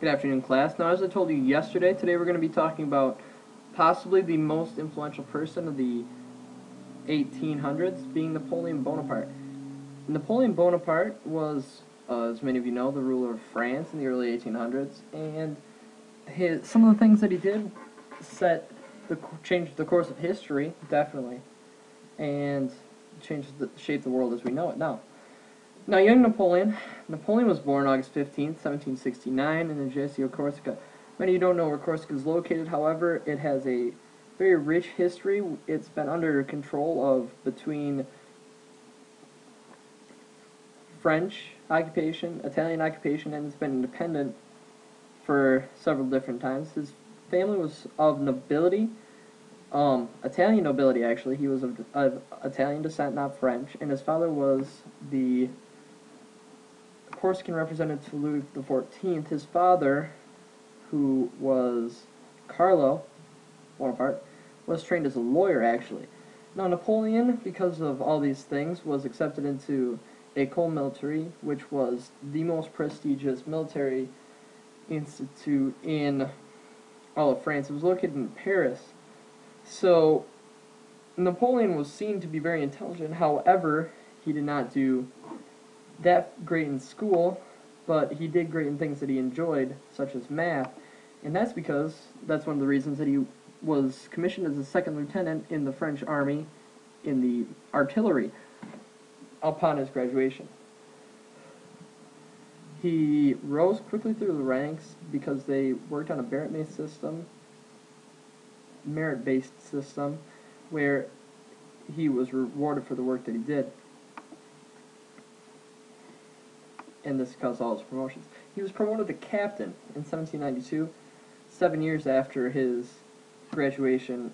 Good afternoon, class. Now, as I told you yesterday, today we're going to be talking about possibly the most influential person of the 1800s, being Napoleon Bonaparte. Napoleon Bonaparte was, as many of you know, the ruler of France in the early 1800s, and some of the things that he did changed the course of history, definitely, and shaped the world as we know it now. Now, young Napoleon was born August 15th, 1769, in Ajaccio, Corsica. Many of you don't know where Corsica is located, however, it has a very rich history. It's been under control of between French occupation, Italian occupation, and it's been independent for several different times. His family was of nobility, Italian nobility actually. He was of Italian descent, not French, and his father was the Corsican representative to Louis XIV. His father, who was Carlo Bonaparte, was trained as a lawyer, actually. Now, Napoleon, because of all these things, was accepted into École Militaire, which was the most prestigious military institute in all of France. It was located in Paris. So, Napoleon was seen to be very intelligent. However, he did not do that great in school, but he did great in things that he enjoyed, such as math, and that's one of the reasons that he was commissioned as a second lieutenant in the French army in the artillery upon his graduation. He rose quickly through the ranks because they worked on a merit-based system where he was rewarded for the work that he did. And this caused all his promotions. He was promoted to captain in 1792, 7 years after his graduation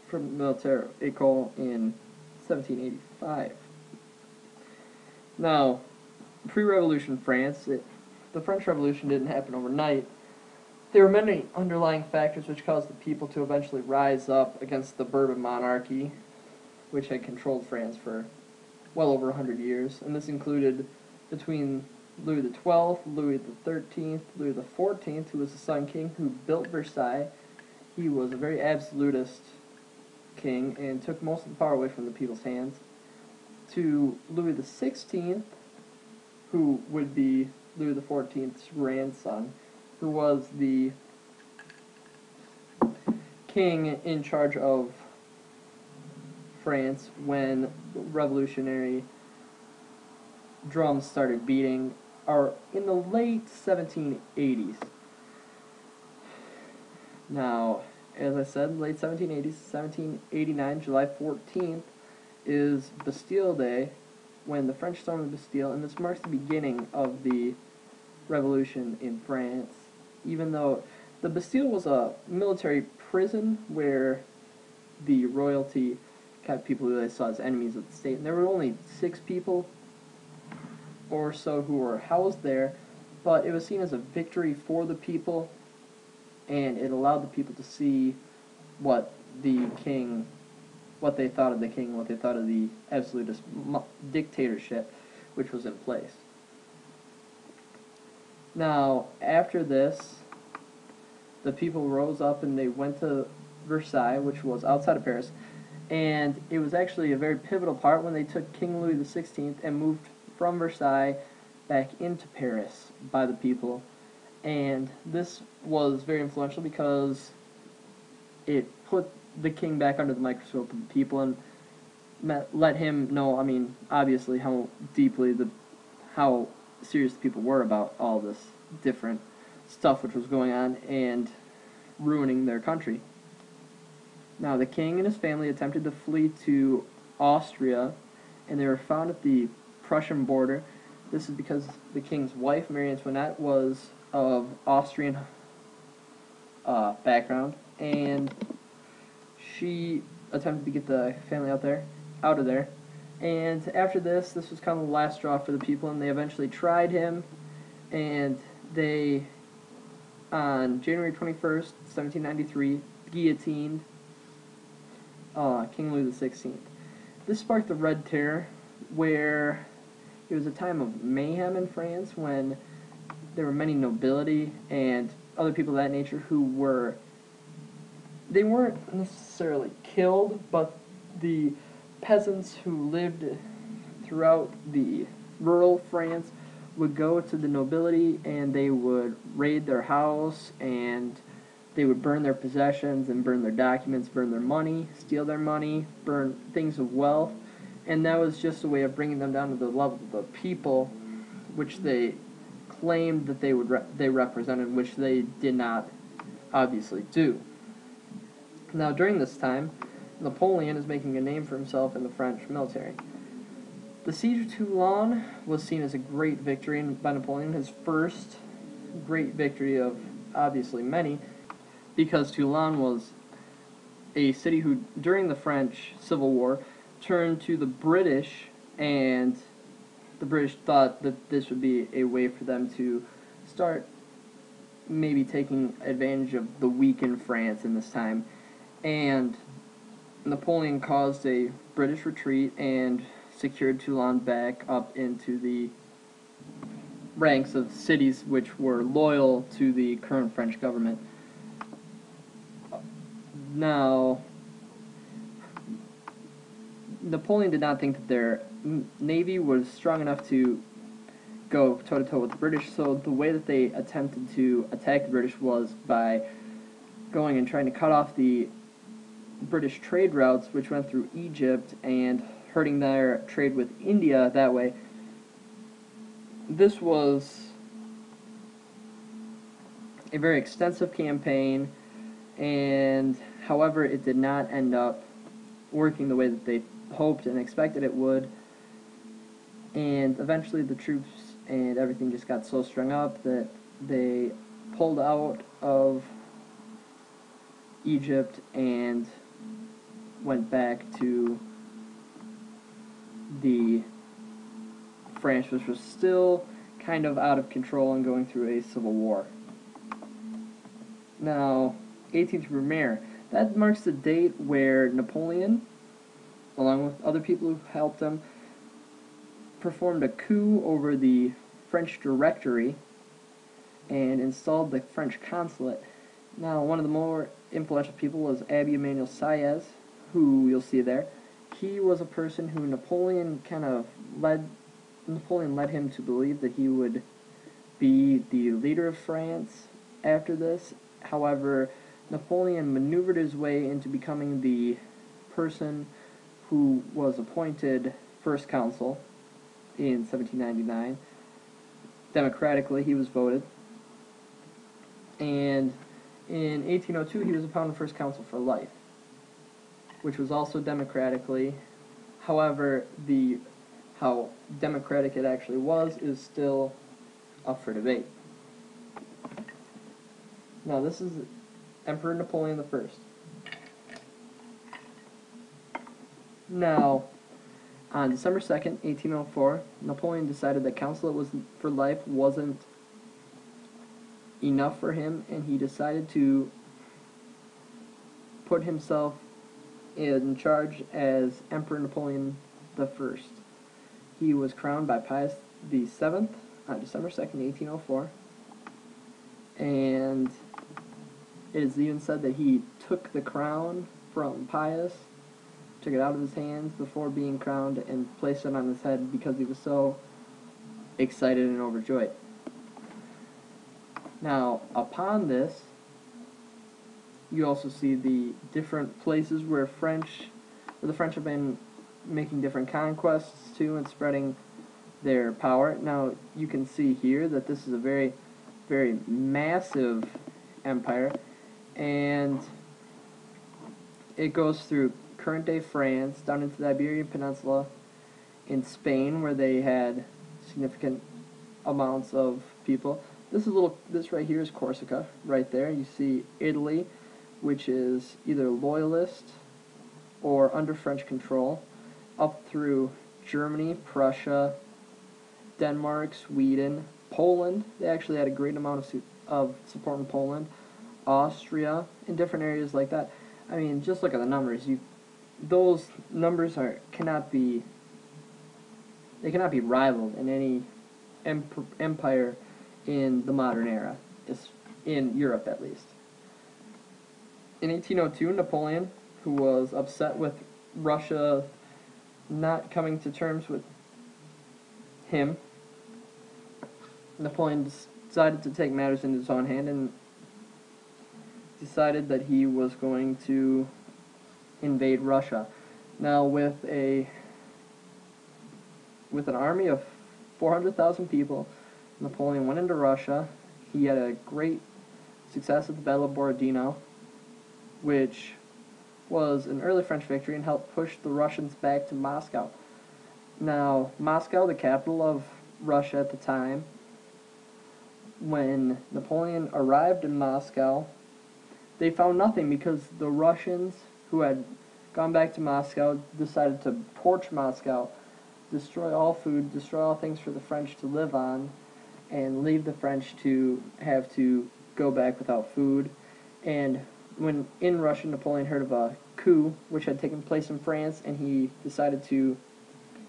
from military école in 1785. Now, pre-revolution France, the French Revolution didn't happen overnight. There were many underlying factors which caused the people to eventually rise up against the Bourbon monarchy, which had controlled France for well over 100 years, and this included between Louis XII, Louis XIII, Louis XIV, who was the Sun King who built Versailles. He was a very absolutist king and took most of the power away from the people's hands, to Louis XVI, who would be Louis XIV's grandson, who was the king in charge of France when the revolutionary drums started beating, are in the late 1780s. Now, as I said, late 1780s, 1789, July 14th, is Bastille Day, when the French stormed the Bastille, and this marks the beginning of the revolution in France, even though the Bastille was a military prison where the royalty kept people who they saw as enemies of the state, and there were only 6 people or so who were housed there, but it was seen as a victory for the people, and it allowed the people to see what they thought of the king, what they thought of the absolutist dictatorship which was in place. Now, after this, the people rose up and they went to Versailles, which was outside of Paris, and it was actually a very pivotal part when they took King Louis XVI and moved from Versailles back into Paris by the people, and this was very influential because it put the king back under the microscope of the people and let him know, obviously how serious the people were about all this different stuff which was going on and ruining their country. Now, the king and his family attempted to flee to Austria, and they were found at the Prussian border. This is because the king's wife, Marie Antoinette, was of Austrian background, and she attempted to get the family out of there. And after this was kind of the last straw for the people, and they eventually tried him, and they, on January 21st, 1793, guillotined King Louis XVI. This sparked the Red Terror, where it was a time of mayhem in France when there were many nobility and other people of that nature who were, they weren't necessarily killed, but the peasants who lived throughout the rural France would go to the nobility and they would raid their house and they would burn their possessions and burn their documents, burn their money, steal their money, burn things of wealth, and that was just a way of bringing them down to the level of the people, which they claimed that they represented, which they did not obviously do. Now, during this time, Napoleon is making a name for himself in the French military. The siege of Toulon was seen as a great victory by Napoleon, his first great victory of obviously many, because Toulon was a city who, during the French Civil War, turned to the British, and the British thought that this would be a way for them to start maybe taking advantage of the weak in France in this time. And Napoleon caused a British retreat and secured Toulon back up into the ranks of cities which were loyal to the current French government. Now, Napoleon did not think that their navy was strong enough to go toe-to-toe with the British, so the way that they attempted to attack the British was by going and trying to cut off the British trade routes, which went through Egypt, and hurting their trade with India that way. This was a very extensive campaign, and however, it did not end up working the way that they hoped and expected it would, and eventually the troops and everything just got so strung up that they pulled out of Egypt and went back to the France, which was still kind of out of control and going through a civil war. Now, 18th Brumaire, that marks the date where Napoleon, along with other people who helped him, performed a coup over the French Directory and installed the French consulate. Now, one of the more influential people was Abbe Emmanuel Sieyès, who you'll see there. He was a person who Napoleon led him to believe that he would be the leader of France after this. However, Napoleon maneuvered his way into becoming the person who was appointed first consul in 1799. Democratically, he was voted. And in 1802, he was appointed first consul for life, which was also democratically. However, how democratic it actually was is still up for debate. Now, this is Emperor Napoleon I. Now, on December 2nd, 1804, Napoleon decided that consulate for life wasn't enough for him, and he decided to put himself in charge as Emperor Napoleon I. He was crowned by Pius VII on December 2nd, 1804, and it is even said that he took the crown from Pius, took it out of his hands before being crowned, and placed it on his head because he was so excited and overjoyed. Now, upon this, you also see the different places where the French have been making different conquests to and spreading their power. Now, you can see here that this is a very, very massive empire, and it goes through current-day France, down into the Iberian Peninsula, in Spain, where they had significant amounts of people. This right here is Corsica, right there. You see Italy, which is either loyalist or under French control, up through Germany, Prussia, Denmark, Sweden, Poland. They actually had a great amount of support in Poland, Austria, in different areas like that. I mean, just look at the numbers. Those numbers cannot be rivaled in any empire in the modern era, in Europe at least. In 1802, Napoleon, who was upset with Russia not coming to terms with him, Napoleon decided to take matters into his own hand and decided that he was going to invade Russia. Now, with an army of 400,000 people, Napoleon went into Russia. He had a great success at the Battle of Borodino, which was an early French victory and helped push the Russians back to Moscow. Now, Moscow, the capital of Russia at the time, when Napoleon arrived in Moscow, they found nothing because the Russians, who had gone back to Moscow, decided to torch Moscow, destroy all food, destroy all things for the French to live on, and leave the French to have to go back without food. And when in Russia, Napoleon heard of a coup which had taken place in France, and he decided to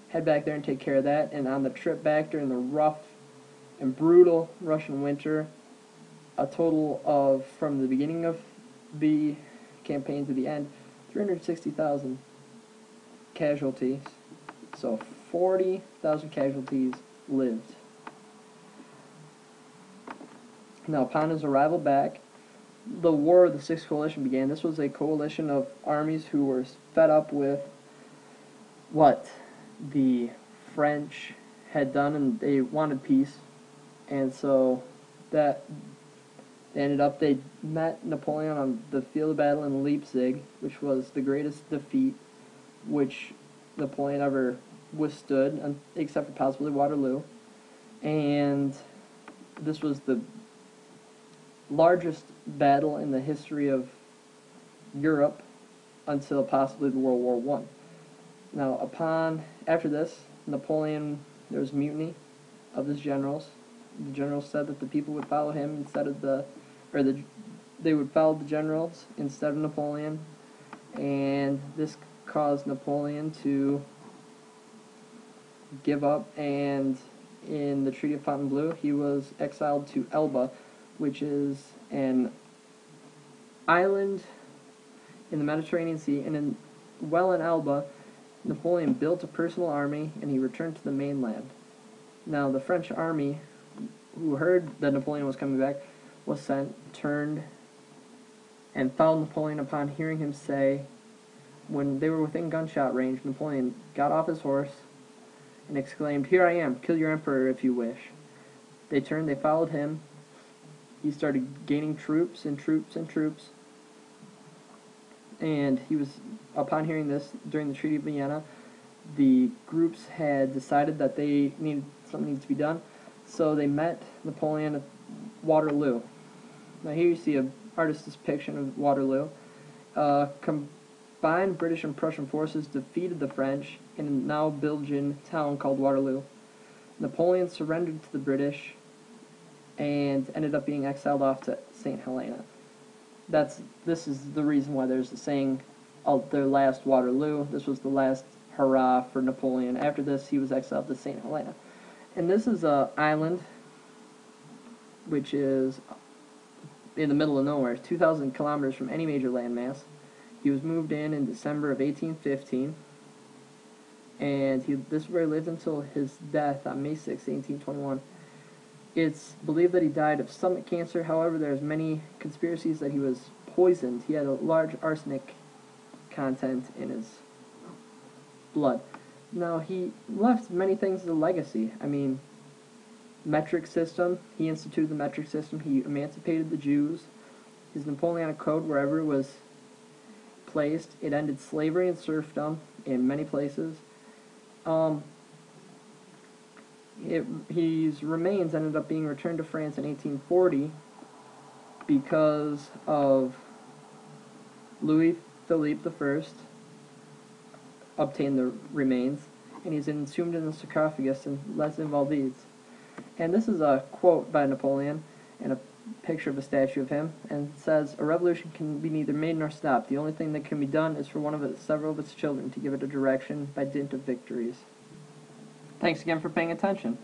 head back there and take care of that. And on the trip back during the rough and brutal Russian winter, a total of, from the beginning of the campaign to the end, 360,000 casualties. So 40,000 casualties lived. Now, upon his arrival back, the War of the Sixth Coalition began. This was a coalition of armies who were fed up with what the French had done, and they wanted peace. And so that they met Napoleon on the field of battle in Leipzig, which was the greatest defeat which Napoleon ever withstood, except for possibly Waterloo. And this was the largest battle in the history of Europe until possibly the World War I. Now, after this, Napoleon, there was mutiny of his generals. The generals said that the people would follow him instead of they would follow the generals instead of Napoleon, and this caused Napoleon to give up, and in the Treaty of Fontainebleau, he was exiled to Elba, which is an island in the Mediterranean Sea, and in Elba, Napoleon built a personal army, and he returned to the mainland. Now, the French army, who heard that Napoleon was coming back, was turned, and found Napoleon upon hearing him say, when they were within gunshot range, Napoleon got off his horse and exclaimed, "Here I am, kill your emperor if you wish." They turned, they followed him. He started gaining troops and troops and troops. And he was, upon hearing this, during the Treaty of Vienna, the groups had decided that something needed to be done. So they met Napoleon at Waterloo. Now here you see an artist's depiction of Waterloo. Combined British and Prussian forces defeated the French in a now Belgian town called Waterloo. Napoleon surrendered to the British and ended up being exiled off to St. Helena. This is the reason why there's a saying, their last Waterloo. This was the last hurrah for Napoleon. After this, he was exiled to St. Helena. And this is an island which is in the middle of nowhere, 2,000 kilometers from any major landmass. He was moved in December of 1815, and this is where he lived until his death on May 6, 1821. It's believed that he died of stomach cancer. However, there's many conspiracies that he was poisoned. He had a large arsenic content in his blood. Now, he left many things as a legacy. I mean, metric system. He instituted the metric system. He emancipated the Jews. His Napoleonic Code, wherever it was placed, it ended slavery and serfdom in many places. His remains ended up being returned to France in 1840 because of Louis Philippe I obtained the remains, and he's entombed in the sarcophagus in Les Invalides. And this is a quote by Napoleon and a picture of a statue of him, and it says, "A revolution can be neither made nor stopped. The only thing that can be done is for several of its children to give it a direction by dint of victories." Thanks again for paying attention.